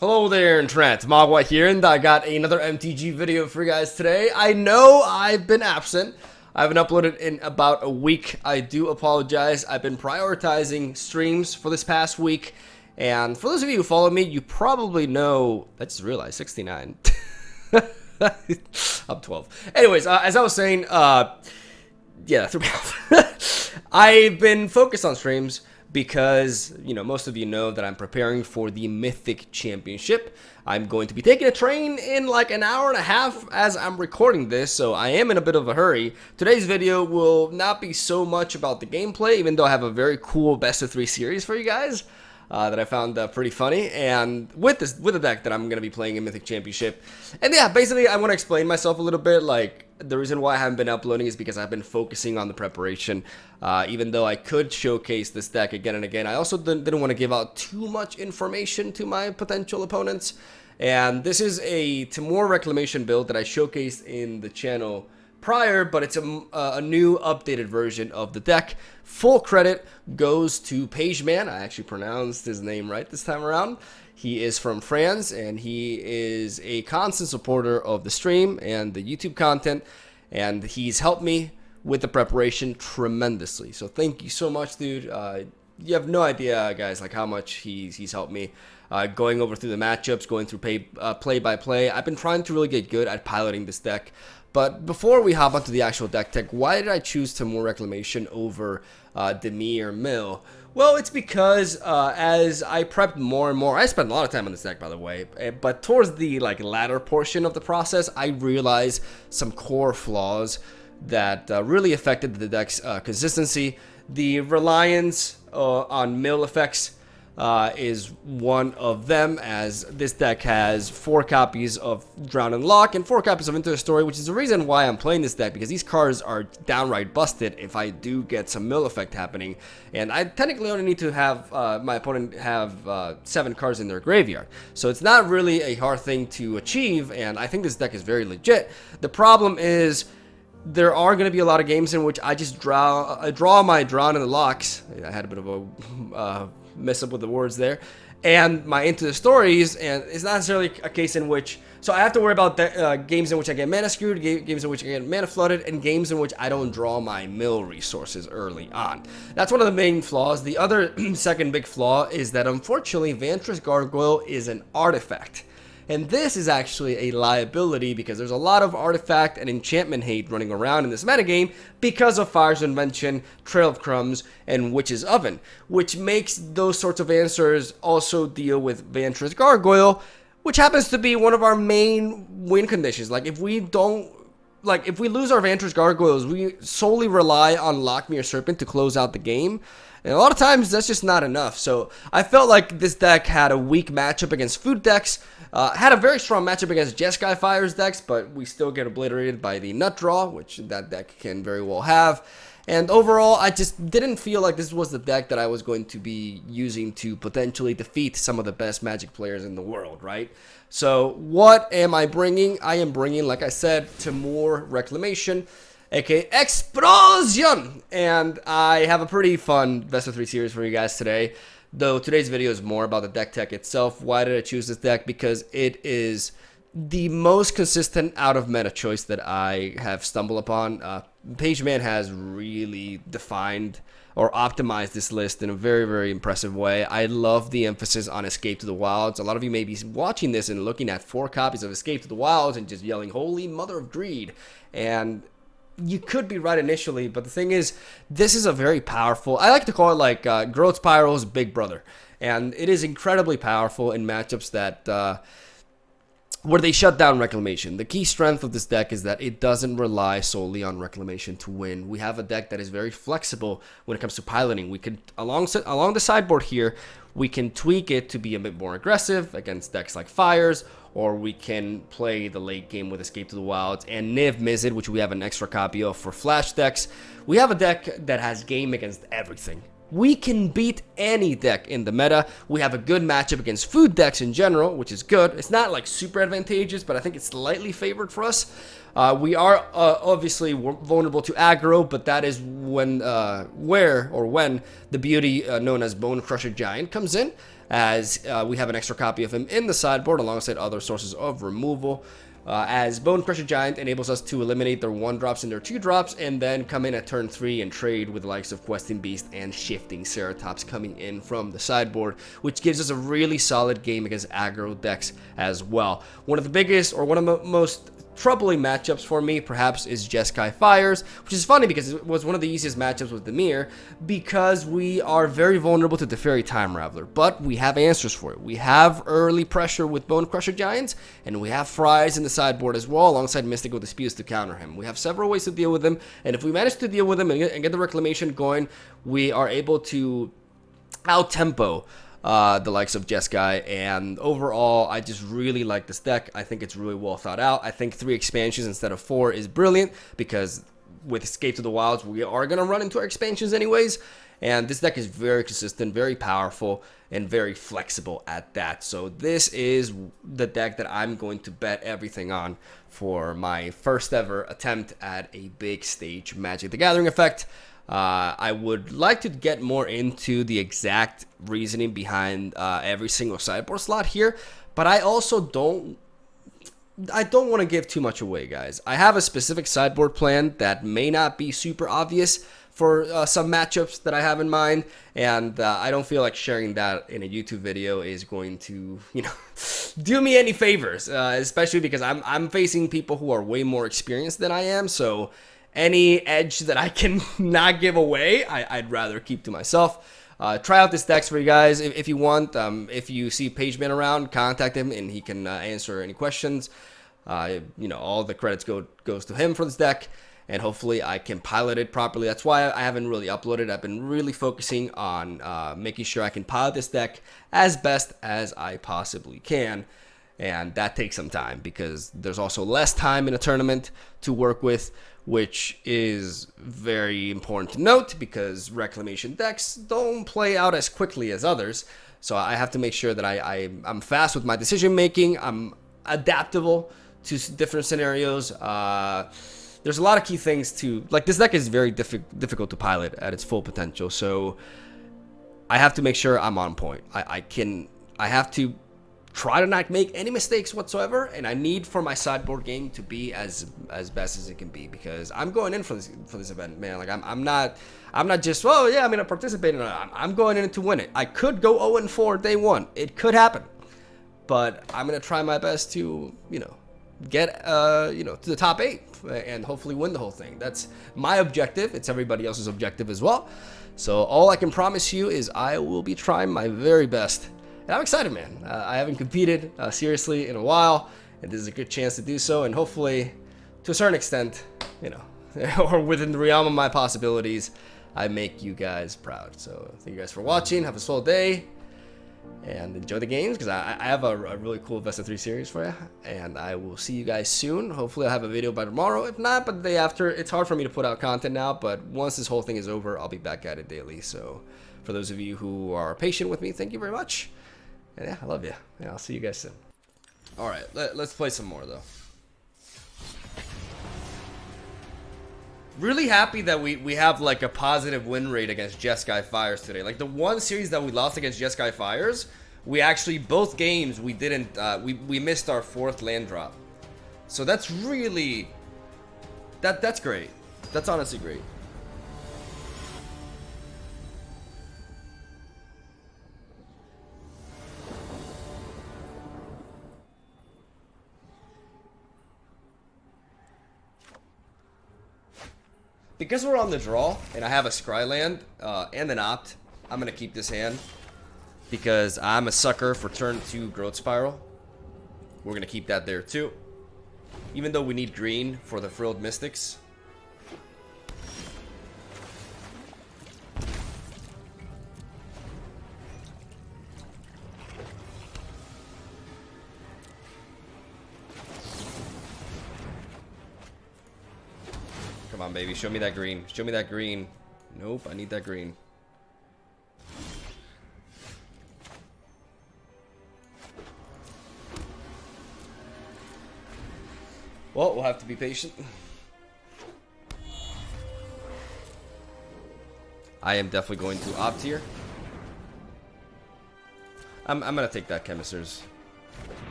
Hello there, Internet. MegaMogwai here, and I got another MTG video for you guys today. I know I've been absent. I haven't uploaded in about a week. I do apologize. I've been prioritizing streams for this past week, and for those of you who follow me, you probably know. I just realized 69. I'm 12. Anyways, as I was saying, yeah, that threw me off. I've been focused on streams because, you know, most of you know that I'm preparing for the Mythic Championship. I'm going to be taking a train in like an hour and a half as I'm recording this, so I am in a bit of a hurry. Today's video will not be so much about the gameplay, even though I have a very cool best of 3 series for you guys that I found pretty funny, and with the deck that I'm going to be playing in Mythic Championship. And yeah, basically I want to explain myself a little bit. Like, the reason why I haven't been uploading is because I've been focusing on the preparation. Even though I could showcase this deck again and again, I also didn't want to give out too much information to my potential opponents. And this is a Timur Reclamation build that I showcased in the channel prior, but it's a new updated version of the deck. Full credit goes to Pageman. I actually pronounced his name right this time around. He is from France, and he is a constant supporter of the stream and the YouTube content, and he's helped me with the preparation tremendously. So thank you so much, dude. You have no idea, guys, like how much he's helped me. Going over through the matchups, going through play by play. I've been trying to really get good at piloting this deck. But before we hop onto the actual deck tech, why did I choose Timur Reclamation over Demi or Mill? Well, it's because as I prepped more and more, I spent a lot of time on this deck, by the way, but towards the latter portion of the process, I realized some core flaws that really affected the deck's consistency. The reliance on mill effects is one of them, as this deck has 4 copies of Drown and Lock and 4 copies of Into the Story, which is the reason why I'm playing this deck, because these cards are downright busted if I do get some mill effect happening. And I technically only need to have my opponent have 7 cards in their graveyard, so it's not really a hard thing to achieve, and I think this deck is very legit. The problem is there are going to be a lot of games in which I just draw my Drown and the Locks. I had a bit of a mess up with the words there, and my Into the Stories, and it's not necessarily a case in which, so I have to worry about games in which I get mana screwed, games in which I get mana flooded, and games in which I don't draw my mill resources early on. That's one of the main flaws. The other second big flaw is that unfortunately Vantress Gargoyle is an artifact. And this is actually a liability because there's a lot of artifact and enchantment hate running around in this metagame because of Fire's Invention, Trail of Crumbs, and Witch's Oven, which makes those sorts of answers also deal with Vantress Gargoyle, which happens to be one of our main win conditions. Like, if we lose our Vantress Gargoyles, we solely rely on Lockmere Serpent to close out the game. And a lot of times, that's just not enough. So I felt like this deck had a weak matchup against food decks, had a very strong matchup against Jeskai Fire's decks, but we still get obliterated by the Nut Draw, which that deck can very well have. And overall, I just didn't feel like this was the deck that I was going to be using to potentially defeat some of the best Magic players in the world, right? So what am I bringing? I am bringing, like I said, Timur Reclamation, aka Explosion, and I have a pretty fun best of 3 series for you guys today, though today's video is more about the deck tech itself. Why did I choose this deck? Because it is the most consistent out of meta choice that I have stumbled upon. Pageman has really defined or optimized this list in a very, very impressive way. I love the emphasis on Escape to the Wilds. A lot of you may be watching this and looking at 4 copies of Escape to the Wilds and just yelling, "Holy Mother of Greed," and you could be right initially, but the thing is, this is a very powerful, I like to call it like Growth Spiral's big brother, and it is incredibly powerful in matchups that where they shut down Reclamation. The key strength of this deck is that it doesn't rely solely on Reclamation to win. We have a deck that is very flexible when it comes to piloting. We can, along the sideboard here, we can tweak it to be a bit more aggressive against decks like Fires, or we can play the late game with Escape to the Wilds and Niv Mizzet, which we have an extra copy of for Flash decks. We have a deck that has game against everything. we can beat any deck in the meta. We have a good matchup against food decks in general, which is good. It's not like super advantageous, but I think it's slightly favored for us. We are obviously vulnerable to aggro, but that is when, when the beauty known as Bone Crusher Giant comes in, as we have an extra copy of him in the sideboard alongside other sources of removal. As Bone Crusher Giant enables us to eliminate their 1-drops and their 2-drops, and then come in at turn 3 and trade with the likes of Questing Beast and Shifting Ceratops coming in from the sideboard, which gives us a really solid game against aggro decks as well. One of the biggest, or one of the most troubling matchups for me, perhaps, is Jeskai Fires, which is funny because it was one of the easiest matchups with Dimir, because we are very vulnerable to Teferi Time Raveler, but we have answers for it. We have early pressure with Bone Crusher Giants, and we have Fries in the sideboard as well, alongside Mystical Disputes to counter him. We have several ways to deal with him, and if we manage to deal with him and get the Reclamation going, we are able to out-tempo the likes of Jeskai, and overall, I just really like this deck. I think it's really well thought out. I think 3 expansions instead of 4 is brilliant, because with Escape to the Wilds, we are going to run into our expansions anyways, and this deck is very consistent, very powerful, and very flexible at that. So this is the deck that I'm going to bet everything on for my first ever attempt at a big stage Magic the Gathering effect. I would like to get more into the exact reasoning behind every single sideboard slot here, but I also don't want to give too much away, guys. I have a specific sideboard plan that may not be super obvious for some matchups that I have in mind, and I don't feel like sharing that in a YouTube video is going to, do me any favors, especially because I'm facing people who are way more experienced than I am, so any edge that I can not give away, I'd rather keep to myself. Try out this decks for you guys if you want. If you see Pageman around, contact him and he can answer any questions. All the credits goes to him for this deck, and hopefully I can pilot it properly. That's why I haven't really uploaded. I've been really focusing on making sure I can pilot this deck as best as I possibly can. And that takes some time because there's also less time in a tournament to work with, which is very important to note because Reclamation decks don't play out as quickly as others. So I have to make sure that I'm fast with my decision making. I'm adaptable to different scenarios. There's a lot of key things to, like, this deck is very difficult to pilot at its full potential. So I have to make sure I'm on point. I have to try to not make any mistakes whatsoever, and I need for my sideboard game to be as best as it can be, because I'm going in for this event, man. Like I'm not just, oh yeah, I'm gonna participate in it. I'm going in to win it. I could go 0-4 day one. It could happen, but I'm gonna try my best to get to the top 8 and hopefully win the whole thing. That's my objective. It's everybody else's objective as well. So all I can promise you is I will be trying my very best. And I'm excited, man. I haven't competed seriously in a while, and this is a good chance to do so. And hopefully, to a certain extent, or within the realm of my possibilities, I make you guys proud. So thank you guys for watching. Have a swell day, and enjoy the games, because I have a really cool Best of 3 series for you. And I will see you guys soon. Hopefully, I'll have a video by tomorrow. If not, but the day after. It's hard for me to put out content now, but once this whole thing is over, I'll be back at it daily. So for those of you who are patient with me, thank you very much. And yeah, I love you. Yeah, I'll see you guys soon. Alright, let's play some more, though. Really happy that we have, like, a positive win rate against Jeskai Fires today. Like, the one series that we lost against Jeskai Fires, we actually, both games, we didn't, we missed our 4th land drop. So that's really, that's great. That's honestly great. Because we're on the draw, and I have a Scryland and an Opt, I'm going to keep this hand. Because I'm a sucker for turn 2 Growth Spiral. We're going to keep that there too. Even though we need green for the Frilled Mystics. Come on, baby. Show me that green. Show me that green. Nope, I need that green. Well, we'll have to be patient. I am definitely going to opt here. I'm gonna take that Chemisters.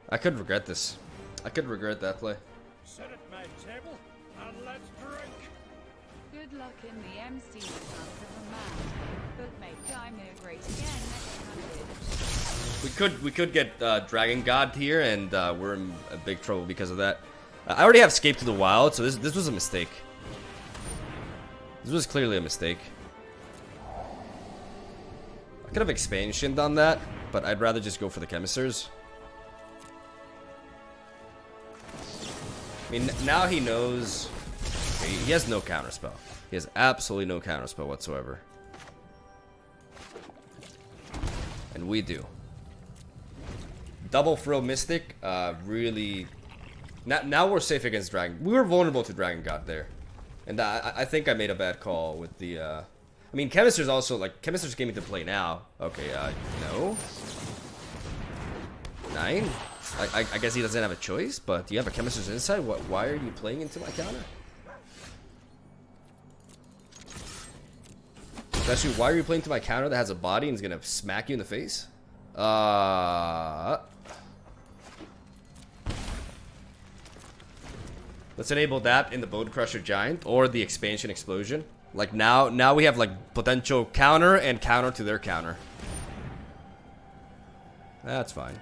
I could regret this. I could regret that play. Sit at my table and let's drink. Good luck in the MC hands of a man, but make Daimyo great again next time. We could get Dragon God here, and we're in a big trouble because of that. I already have Escape to the Wild, so this was a mistake. This was clearly a mistake. I could have expansioned on that, but I'd rather just go for the Chemisters. I mean, now he knows. He has no counterspell. He has absolutely no counterspell whatsoever. And we do. Double Frill Mystic, really. Now we're safe against Dragon. We were vulnerable to Dragon God there. And I think I made a bad call with the. I mean, Chemisters also, like, Chemisters came into play now. Okay, no. 9? I guess he doesn't have a choice, but do you have a Chemisters Insight? Why are you playing into my counter? Especially, why are you playing to my counter that has a body and is gonna smack you in the face? Let's enable that in the Bone Crusher Giant or the Expansion Explosion. Like now we have like potential counter and counter to their counter. That's fine.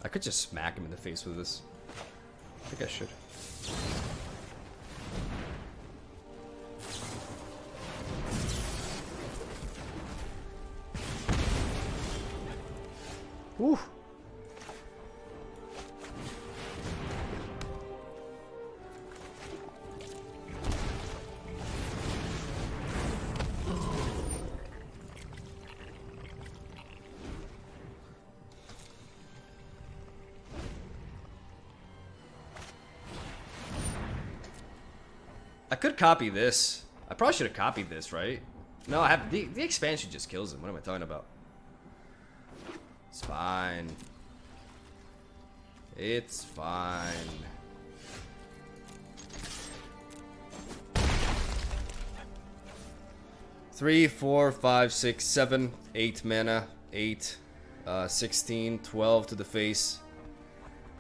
I could just smack him in the face with this. I think I should. Woo. I could copy this. I probably should have copied this, right? No, I have the expansion just kills him. What am I talking about? It's fine. It's fine. Three, 4, 5, 6, 7, 8 mana. 8, 16, 12 to the face.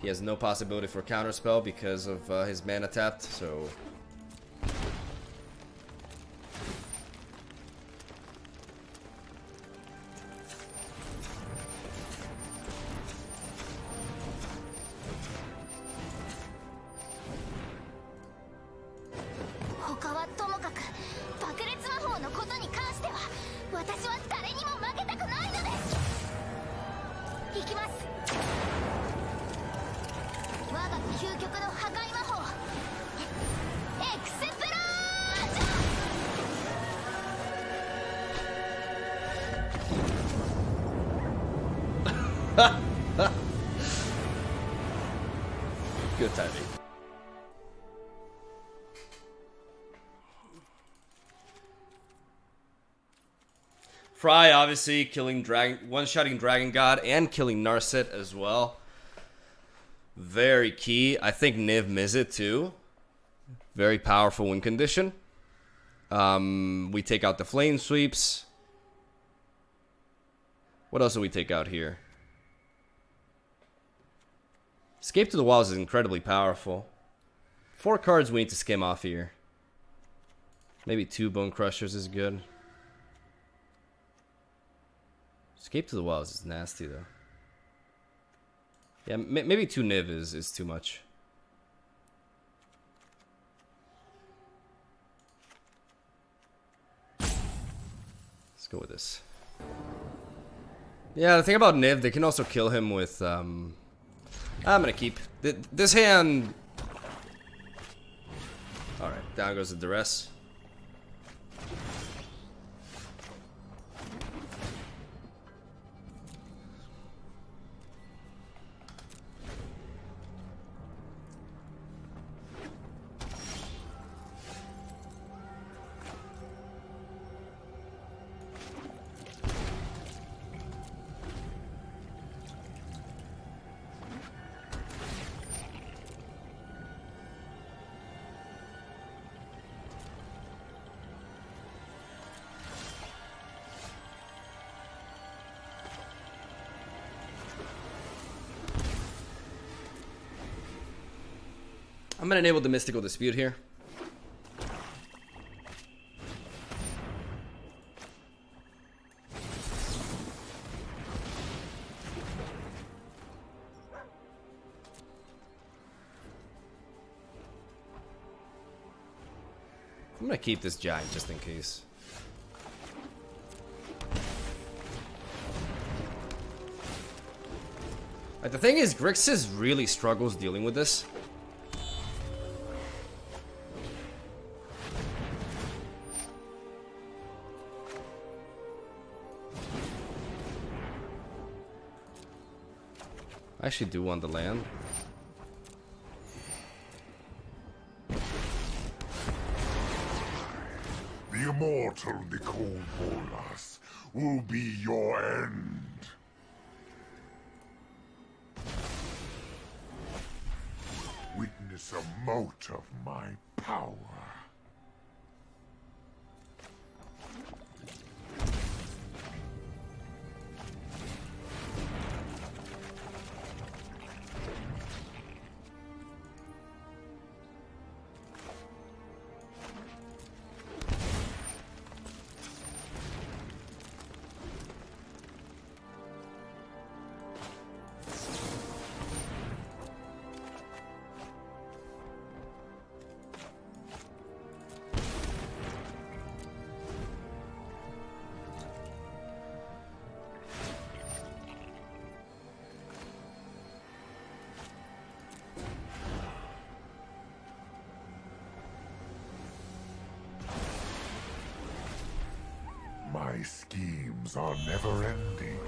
He has no possibility for counterspell because of his mana tapped, so... Good timing. Fry obviously killing Dragon, one-shotting Dragon God and killing Narset as well. Very key. I think Niv Mizzet too. Very powerful win condition. We take out the Flame Sweeps. What else do we take out here? Escape to the Walls is incredibly powerful. 4 cards we need to skim off here. Maybe 2 Bone Crushers is good. Escape to the Walls is nasty though. Yeah, maybe 2 Niv is too much. Let's go with this. Yeah, the thing about Niv, they can also kill him with... I'm gonna keep this hand. Alright, down goes the duress. I'm gonna enable the Mystical Dispute here. I'm gonna keep this giant just in case. Like, the thing is, Grixis really struggles dealing with this. I actually do want the land. The immortal Nicole Bolas will be your end. Witness a mote of my power. My schemes are never-ending.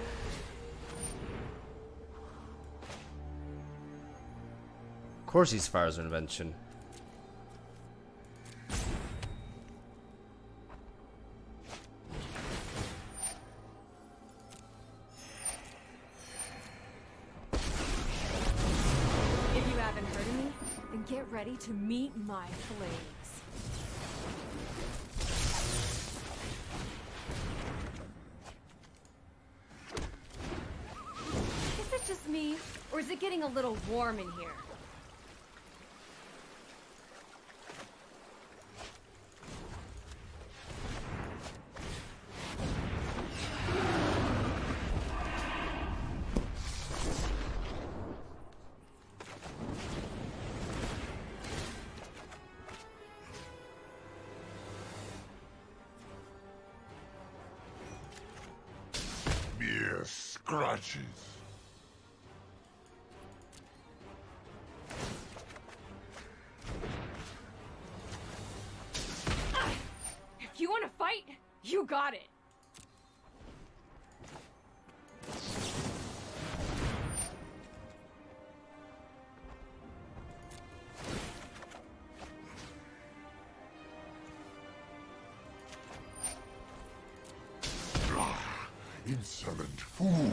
Of course he's Fire's Invention. If you haven't heard of me, then get ready to meet my flames. Is it just me, or is it getting a little warm in here? Mere scratches. If you want to fight, you got it. Insolent fool.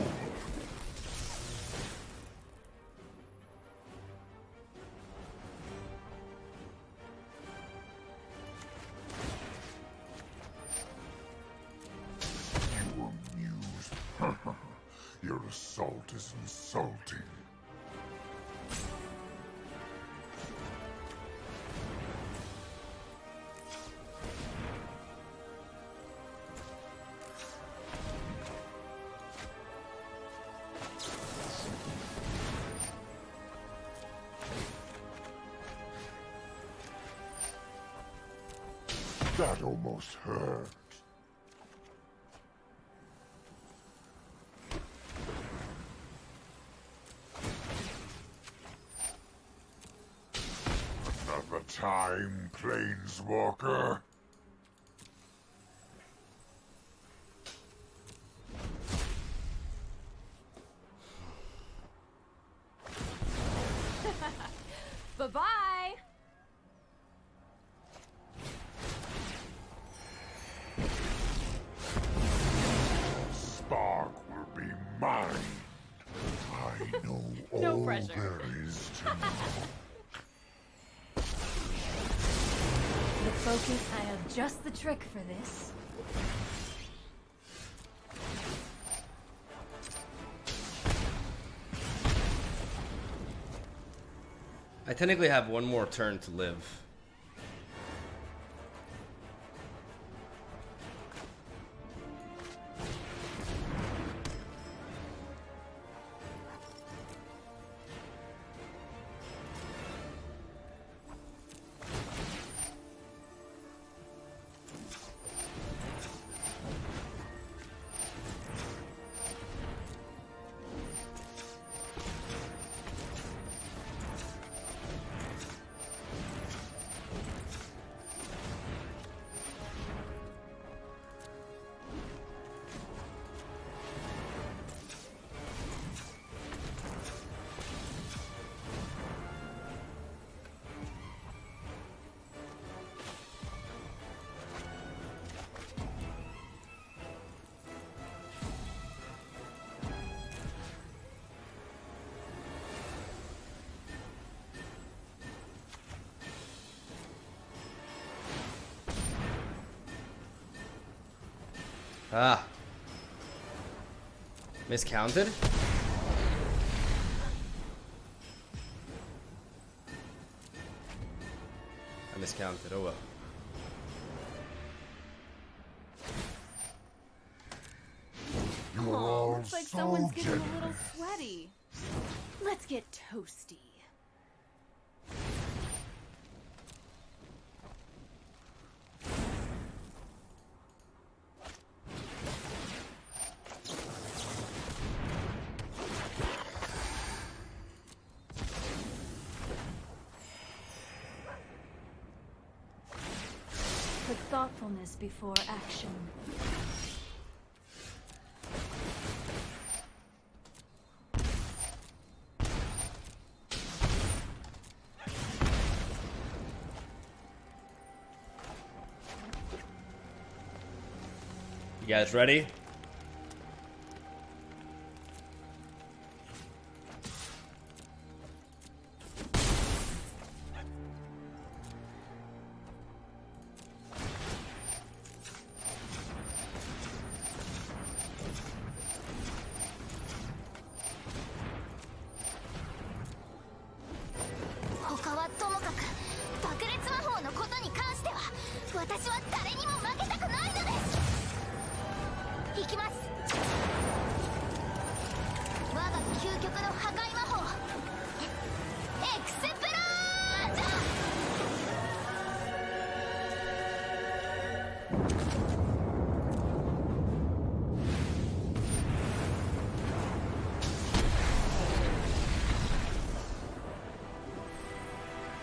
You amuse. Your assault is insulting. That almost hurt. Another time, Planeswalker. Bye-bye. Spark will be mine. I know No all pressure. there is to know. The focus, I have just the trick for this. I technically have one more turn to live. Ah. Miscounted? I miscounted, oh well. You're all Looks like so someone's getting a generous. little sweaty. Let's get toasty. Put thoughtfulness before action. You guys ready?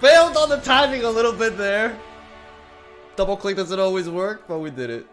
Failed on the timing a little bit there. Double click doesn't always work, but we did it.